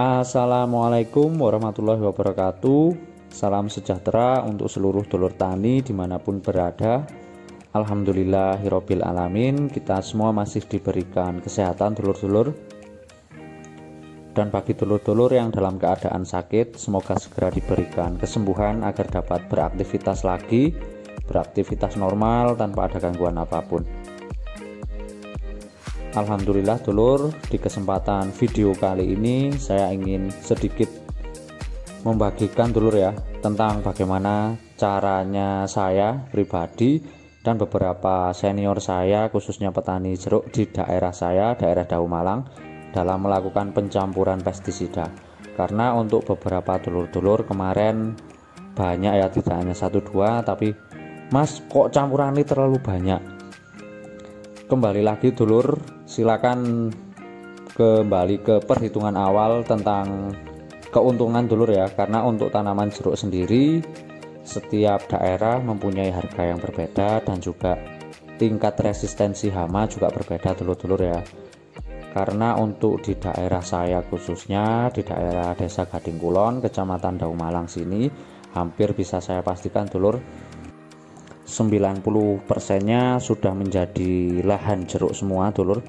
Assalamualaikum warahmatullahi wabarakatuh. Salam sejahtera untuk seluruh dulur tani dimanapun berada. Alhamdulillahirabbil alamin, kita semua masih diberikan kesehatan dulur-dulur. Dan bagi dulur-dulur yang dalam keadaan sakit, semoga segera diberikan kesembuhan agar dapat beraktivitas lagi, beraktivitas normal tanpa ada gangguan apapun. Alhamdulillah dulur, di kesempatan video kali ini saya ingin sedikit membagikan dulur ya tentang bagaimana caranya saya pribadi dan beberapa senior saya, khususnya petani jeruk di daerah saya, daerah Dawu Malang, dalam melakukan pencampuran pestisida. Karena untuk beberapa dulur-dulur kemarin banyak ya, tidak hanya 1-2, tapi Mas kok campuran ini terlalu banyak. Kembali lagi dulur, silakan kembali ke perhitungan awal tentang keuntungan dulur ya. Karena untuk tanaman jeruk sendiri, setiap daerah mempunyai harga yang berbeda dan juga tingkat resistensi hama juga berbeda dulur-dulur ya. Karena untuk di daerah saya, khususnya di daerah Desa Gading Kulon, Kecamatan Dawu Malang sini, hampir bisa saya pastikan dulur 90%-nya sudah menjadi lahan jeruk semua dulur,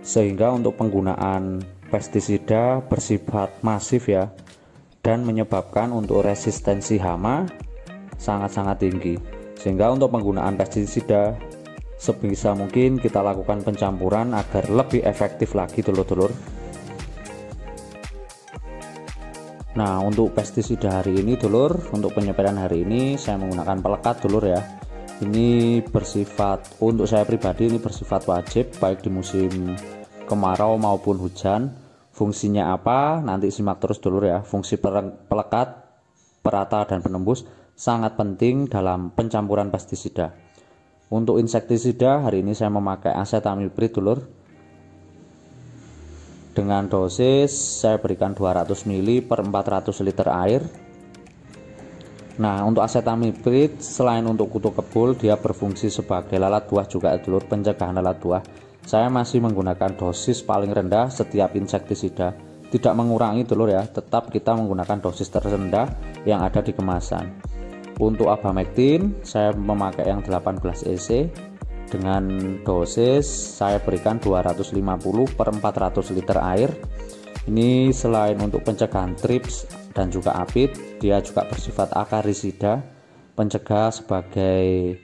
sehingga untuk penggunaan pestisida bersifat masif ya, dan menyebabkan untuk resistensi hama sangat-sangat tinggi. Sehingga untuk penggunaan pestisida sebisa mungkin kita lakukan pencampuran agar lebih efektif lagi dulur-dulur. Nah, untuk pestisida hari ini dulur, untuk penyemprotan hari ini saya menggunakan pelekat dulur ya. Ini bersifat, untuk saya pribadi ini bersifat wajib baik di musim kemarau maupun hujan. Fungsinya apa? Nanti simak terus dulur ya. Fungsi pelekat, perata dan penembus sangat penting dalam pencampuran pestisida. Untuk insektisida hari ini saya memakai acetamiprid dulur. Dengan dosis saya berikan 200 ml per 400 liter air. Nah, untuk acetamiprid selain untuk kutu kebul, dia berfungsi sebagai lalat buah juga dulur, pencegahan lalat buah. Saya masih menggunakan dosis paling rendah setiap insektisida, tidak mengurangi dulur ya, tetap kita menggunakan dosis terendah yang ada di kemasan. Untuk abamectin saya memakai yang 18 EC. Dengan dosis saya berikan 250 per 400 liter air. Ini selain untuk pencegahan trips dan juga apit, dia juga bersifat akarisida, pencegah sebagai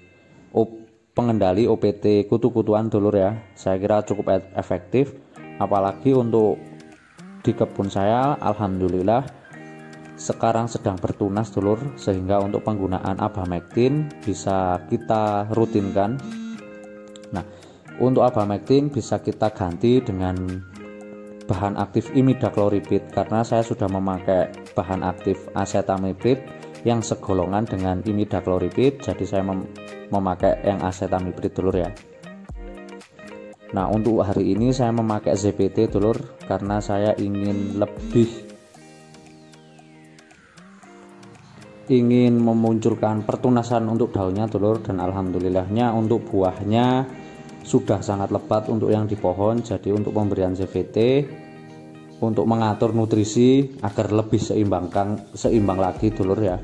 pengendali OPT kutu-kutuan dulur ya. Saya kira cukup efektif, apalagi untuk di kebun saya alhamdulillah sekarang sedang bertunas dulur, sehingga untuk penggunaan abamectin bisa kita rutinkan. Nah, untuk abamectin bisa kita ganti dengan bahan aktif imidacloriprid, karena saya sudah memakai bahan aktif acetamiprid yang segolongan dengan imidacloriprid, jadi saya memakai yang acetamiprid dulur ya. Nah, untuk hari ini saya memakai ZPT dulur, karena saya ingin memunculkan pertunasan untuk daunnya dulur, dan alhamdulillahnya untuk buahnya sudah sangat lebat untuk yang di pohon. Jadi untuk pemberian ZVT untuk mengatur nutrisi agar lebih seimbang lagi dulur ya,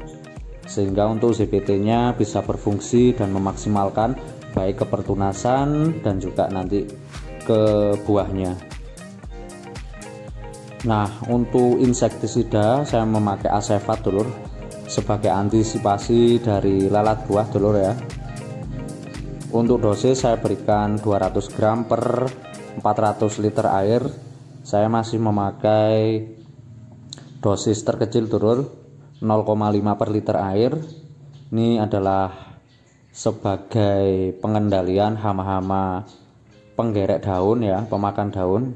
sehingga untuk ZPT nya bisa berfungsi dan memaksimalkan baik ke pertunasan dan juga nanti ke buahnya. Nah, untuk insektisida saya memakai Acefat dulur sebagai antisipasi dari lalat buah dulur ya. Untuk dosis saya berikan 200 gram per 400 liter air. Saya masih memakai dosis terkecil dulur, 0,5 per liter air. Ini adalah sebagai pengendalian hama-hama penggerek daun ya, pemakan daun.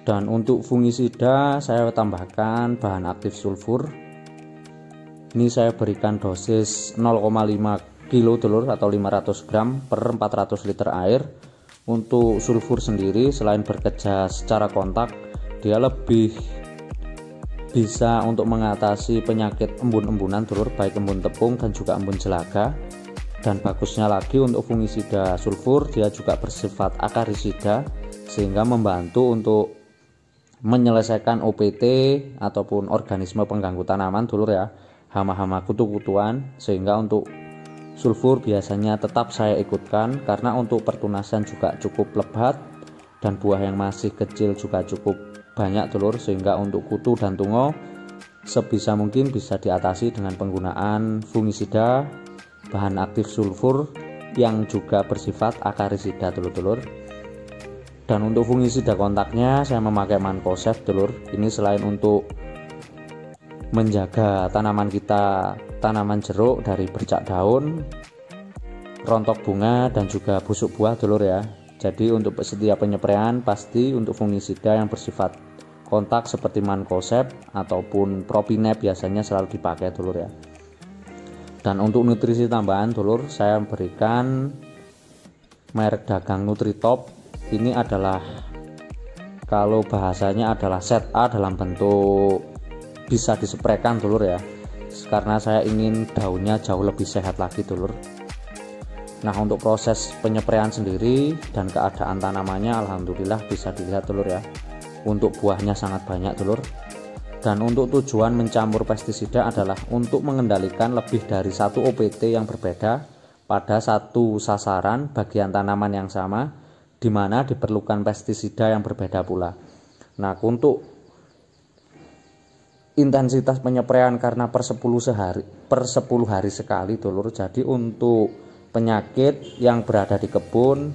Dan untuk fungisida saya tambahkan bahan aktif sulfur. Ini saya berikan dosis 0,5 kilo dulur atau 500 gram per 400 liter air. Untuk sulfur sendiri selain bekerja secara kontak, dia lebih bisa untuk mengatasi penyakit embun-embunan dulur, baik embun tepung dan juga embun jelaga. Dan bagusnya lagi untuk fungisida sulfur, dia juga bersifat akarisida sehingga membantu untuk menyelesaikan OPT ataupun organisme pengganggu tanaman dulur ya, hama-hama kutu-kutuan. Sehingga untuk sulfur biasanya tetap saya ikutkan karena untuk pertunasan juga cukup lebat dan buah yang masih kecil juga cukup banyak dulur, sehingga untuk kutu dan tungo sebisa mungkin bisa diatasi dengan penggunaan fungisida bahan aktif sulfur yang juga bersifat akarisida dulur-dulur. Dan untuk fungisida kontaknya saya memakai Mancozeb dulur. Ini selain untuk menjaga tanaman kita, tanaman jeruk dari bercak daun, rontok bunga dan juga busuk buah dulur ya. Jadi untuk setiap penyepraian pasti untuk fungisida yang bersifat kontak seperti Mancozeb ataupun Propinep biasanya selalu dipakai dulur ya. Dan untuk nutrisi tambahan dulur, saya berikan merek dagang Nutritop. Ini adalah, kalau bahasanya adalah set A dalam bentuk bisa dispraykan dulur ya, karena saya ingin daunnya jauh lebih sehat lagi dulur. Nah untuk proses penyepraian sendiri dan keadaan tanamannya alhamdulillah bisa dilihat dulur ya, untuk buahnya sangat banyak dulur. Dan untuk tujuan mencampur pestisida adalah untuk mengendalikan lebih dari satu OPT yang berbeda pada satu sasaran bagian tanaman yang sama, di mana diperlukan pestisida yang berbeda pula. Nah untuk intensitas penyepraian karena per 10 hari sekali dulur. Jadi untuk penyakit yang berada di kebun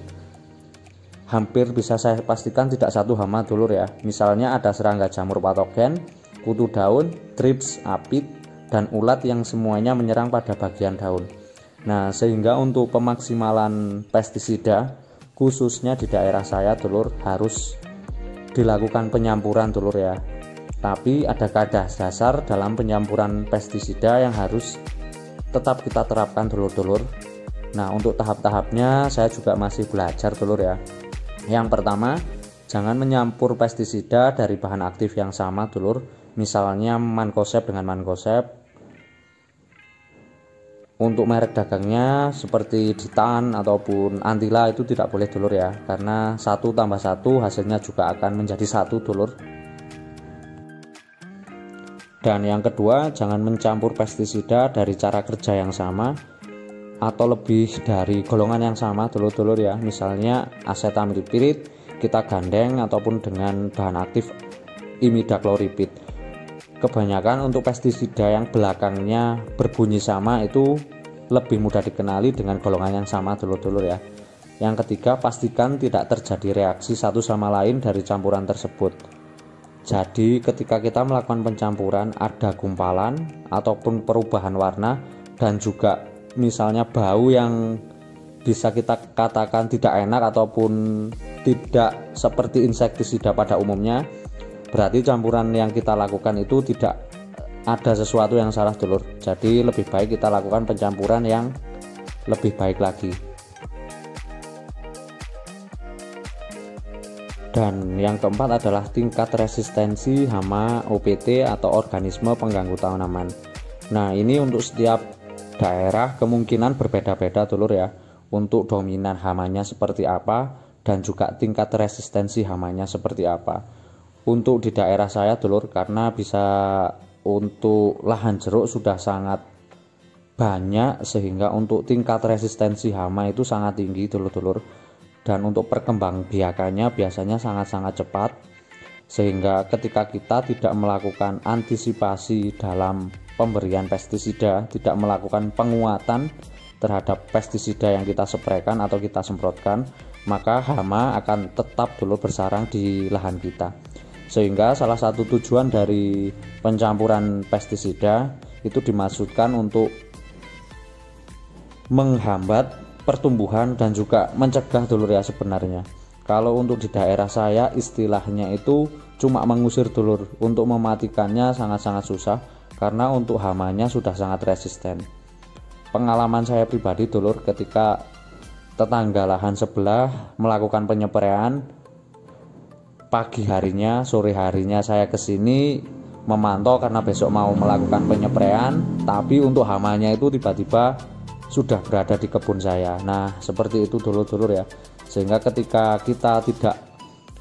hampir bisa saya pastikan tidak satu hama dulur ya. Misalnya ada serangga jamur patogen, kutu daun, trips, apit, dan ulat yang semuanya menyerang pada bagian daun. Nah sehingga untuk pemaksimalan pestisida khususnya di daerah saya dulur harus dilakukan penyampuran dulur ya. Tapi ada kaidah dasar dalam penyampuran pestisida yang harus tetap kita terapkan dulur-dulur. Nah untuk tahap-tahapnya saya juga masih belajar dulur ya. Yang pertama, jangan menyampur pestisida dari bahan aktif yang sama dulur. Misalnya Mancozeb dengan Mancozeb. Untuk merek dagangnya seperti Ditan ataupun Antila itu tidak boleh dulur ya, karena 1 tambah 1 hasilnya juga akan menjadi 1 dulur. Dan yang kedua, jangan mencampur pestisida dari cara kerja yang sama atau lebih dari golongan yang sama dulur-dulur ya. Misalnya asetamiprid kita gandeng ataupun dengan bahan aktif imidacloripid. Kebanyakan untuk pestisida yang belakangnya berbunyi sama itu lebih mudah dikenali dengan golongan yang sama dulur-dulur ya. Yang ketiga, pastikan tidak terjadi reaksi satu sama lain dari campuran tersebut. Jadi ketika kita melakukan pencampuran ada gumpalan ataupun perubahan warna dan juga misalnya bau yang bisa kita katakan tidak enak ataupun tidak seperti insektisida pada umumnya, berarti campuran yang kita lakukan itu tidak ada sesuatu yang salah dulur. Jadi lebih baik kita lakukan pencampuran yang lebih baik lagi. Dan yang keempat adalah tingkat resistensi hama OPT atau organisme pengganggu tanaman. Nah ini untuk setiap daerah kemungkinan berbeda-beda dulur ya, untuk dominan hamanya seperti apa dan juga tingkat resistensi hamanya seperti apa. Untuk di daerah saya dulur, karena bisa untuk lahan jeruk sudah sangat banyak sehingga untuk tingkat resistensi hama itu sangat tinggi dulur-dulur. Dan untuk perkembangbiakannya biasanya sangat-sangat cepat, sehingga ketika kita tidak melakukan antisipasi dalam pemberian pestisida, tidak melakukan penguatan terhadap pestisida yang kita spraykan atau kita semprotkan, maka hama akan tetap dulu bersarang di lahan kita. Sehingga salah satu tujuan dari pencampuran pestisida itu dimaksudkan untuk menghambat pertumbuhan dan juga mencegah dulur ya sebenarnya. Kalau untuk di daerah saya istilahnya itu cuma mengusir dulur, untuk mematikannya sangat-sangat susah karena untuk hamanya sudah sangat resisten. Pengalaman saya pribadi dulur, ketika tetangga lahan sebelah melakukan penyepraian, pagi harinya, sore harinya saya kesini memantau karena besok mau melakukan penyepraian, tapi untuk hamanya itu tiba-tiba sudah berada di kebun saya. Nah, seperti itu dulur-dulur ya. Sehingga ketika kita tidak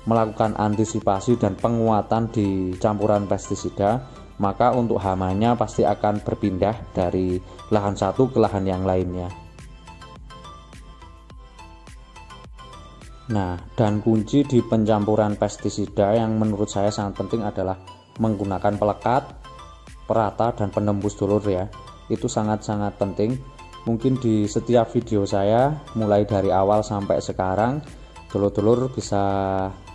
melakukan antisipasi dan penguatan di campuran pestisida, maka untuk hamanya pasti akan berpindah dari lahan satu ke lahan yang lainnya. Nah, dan kunci di pencampuran pestisida yang menurut saya sangat penting adalah menggunakan pelekat, perata, dan penembus dulur ya. Itu sangat-sangat penting. Mungkin di setiap video saya mulai dari awal sampai sekarang, dulur-dulur bisa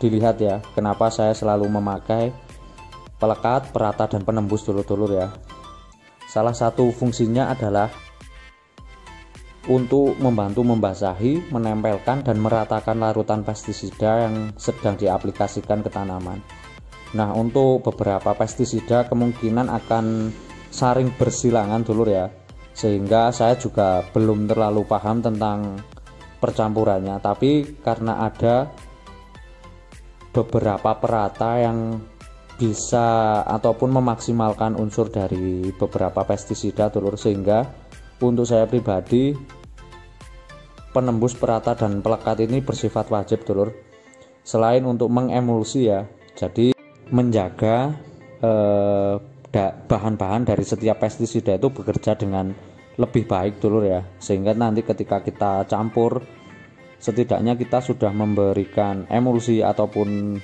dilihat ya, kenapa saya selalu memakai pelekat, perata, dan penembus dulur-dulur ya. Salah satu fungsinya adalah untuk membantu membasahi, menempelkan, dan meratakan larutan pestisida yang sedang diaplikasikan ke tanaman. Nah, untuk beberapa pestisida kemungkinan akan saring bersilangan dulur ya, sehingga saya juga belum terlalu paham tentang percampurannya, tapi karena ada beberapa perata yang bisa ataupun memaksimalkan unsur dari beberapa pestisida dulur, sehingga untuk saya pribadi penembus, perata, dan pelekat ini bersifat wajib dulur. Selain untuk mengemulsi ya, jadi menjaga bahan-bahan dari setiap pestisida itu bekerja dengan lebih baik dulur ya, sehingga nanti ketika kita campur setidaknya kita sudah memberikan emulsi ataupun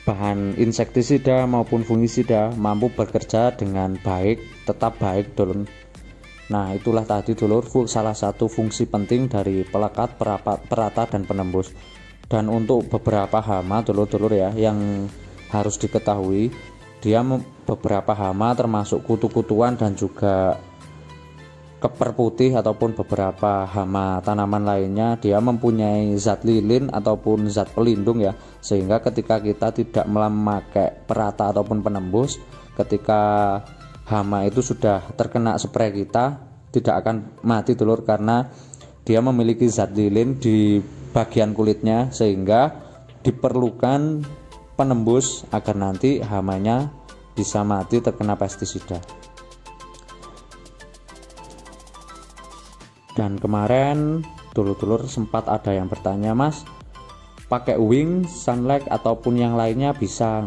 bahan insektisida maupun fungisida mampu bekerja dengan baik, tetap baik dulur. Nah, itulah tadi dulur salah satu fungsi penting dari pelekat, perata, dan penembus. Dan untuk beberapa hama dulur-dulur ya yang harus diketahui, dia beberapa hama termasuk kutu-kutuan dan juga keper putih ataupun beberapa hama tanaman lainnya, dia mempunyai zat lilin ataupun zat pelindung ya, sehingga ketika kita tidak memakai perata ataupun penembus, ketika hama itu sudah terkena spray kita tidak akan mati dulur, karena dia memiliki zat lilin di bagian kulitnya, sehingga diperlukan penembus agar nanti hamanya bisa mati terkena pestisida. Dan kemarin dulur-dulur sempat ada yang bertanya, Mas, pakai Wings, Sunlight ataupun yang lainnya bisa?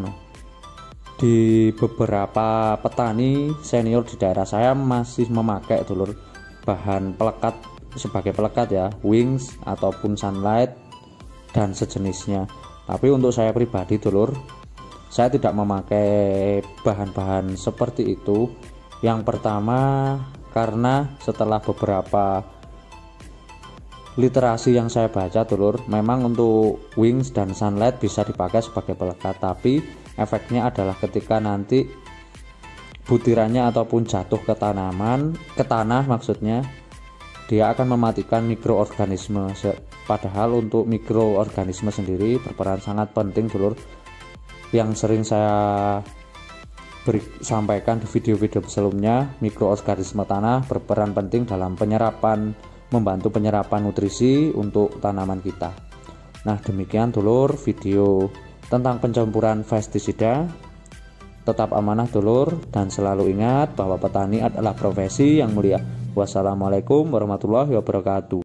Di beberapa petani senior di daerah saya masih memakai dulur bahan pelekat sebagai pelekat ya, Wings ataupun Sunlight dan sejenisnya. Tapi untuk saya pribadi dulur, saya tidak memakai bahan-bahan seperti itu. Yang pertama, karena setelah beberapa literasi yang saya baca dulur, memang untuk Wings dan Sunlight bisa dipakai sebagai pelekat, tapi efeknya adalah ketika nanti butirannya ataupun jatuh ke tanaman, ke tanah maksudnya, dia akan mematikan mikroorganisme. Padahal untuk mikroorganisme sendiri berperan sangat penting dulur. Yang sering saya sampaikan di video-video sebelumnya, mikroorganisme tanah berperan penting dalam penyerapan, membantu penyerapan nutrisi untuk tanaman kita. Nah, demikian dulur video tentang pencampuran pestisida. Tetap amanah dulur, dan selalu ingat bahwa petani adalah profesi yang mulia. Wassalamualaikum warahmatullahi wabarakatuh.